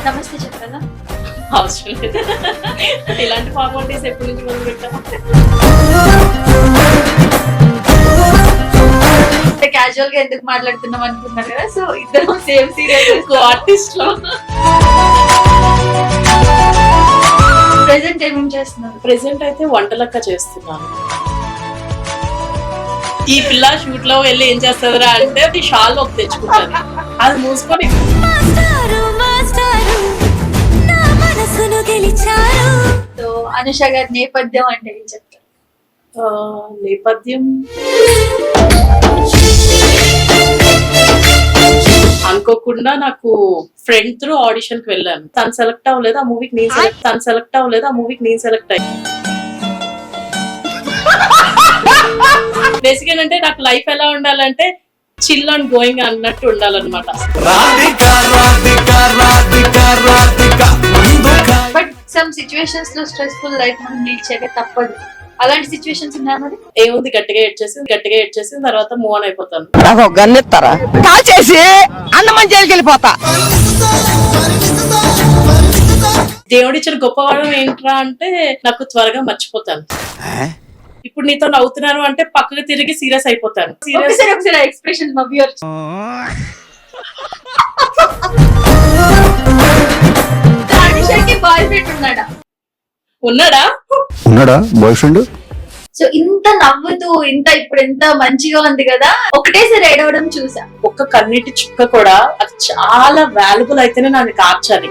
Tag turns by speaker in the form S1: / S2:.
S1: నమస్తే చెప్పాలా?
S2: అవసరం లేదు. ఇలాంటి ఫార్మాలిటీస్ ఎప్పటి నుంచి మొదలు పెట్టాము.
S1: క్యాజువల్ గా ఎందుకు మాట్లాడుతున్నాం అనుకున్నారు కదా, సో ఇద్దరు సేమ్ సీరియస్
S2: ఆర్టిస్ట్ లో.
S1: ప్రెసెంట్ ఏమేం చేస్తున్నారు?
S2: ప్రెసెంట్ అయితే వంటలక్క చేస్తున్నాను. ఈ పిల్ల షూట్ లో వెళ్ళి ఏం చేస్తుందిరా అంటే అది షాల్ ఒక తెచ్చుకుంటాను, అది మూసుకొని
S1: సో అనుష గారి నేపథ్యం అంటే ఏం చెప్తారు?
S2: నేపథ్యం అనుకోకుండా నాకు ఫ్రెండ్ త్రూ ఆడిషన్ కి వెళ్ళాను. తను సెలెక్ట్ అవ్వలేదు, ఆ మూవీకి నేను సెలెక్ట్ అయ్యి. బేసిక్ ఏంటంటే నాకు లైఫ్ ఎలా ఉండాలంటే చిల్ అండ్ గోయింగ్ అన్నట్టు ఉండాలన్నమాట.
S1: బట్ సమ్ సిచ్యువేషన్స్ లో స్ట్రెస్ఫుల్ లైఫ్ మనం లీడ్ చేయక తప్పదు. అలాంటి సిచ్యువేషన్స్ ఉన్నాయా మరి?
S2: ఏముంది, గట్టిగా ఏడ్ చేసి తర్వాత మూవ్ ఆన్ అయిపోతాను.
S3: నాకు ఒక గన్ ఇస్తారా? కాల్ చేసి అన్నమని జైలుకి వెళ్ళిపోతా.
S2: దేవుడిచ్చిన గొప్పవాడం ఏంట్రా అంటే నాకు త్వరగా మర్చిపోతాను. ఇప్పుడు నీతో నవ్వుతున్నాను అంటే పక్కకు తిరిగి సీరియస్ అయిపోతాను.
S1: ఒకసారి ఎక్స్ప్రెషన్ మా వ్యూవర్స్. అనుషకి బాయ్ ఫ్రెండ్
S2: ఉన్నాడా
S3: బాయ్ ఫ్రెండ్?
S1: సో ఇంత నవ్వుతూ ఇప్పుడు ఎంత మంచిగా ఉంది కదా, ఒకటేసారి ఏడవడం చూసా.
S2: ఒక్క కన్నీటి చుక్క కూడా అది చాలా వాల్యుబుల్ అయితేనే నాకు కార్చాలి.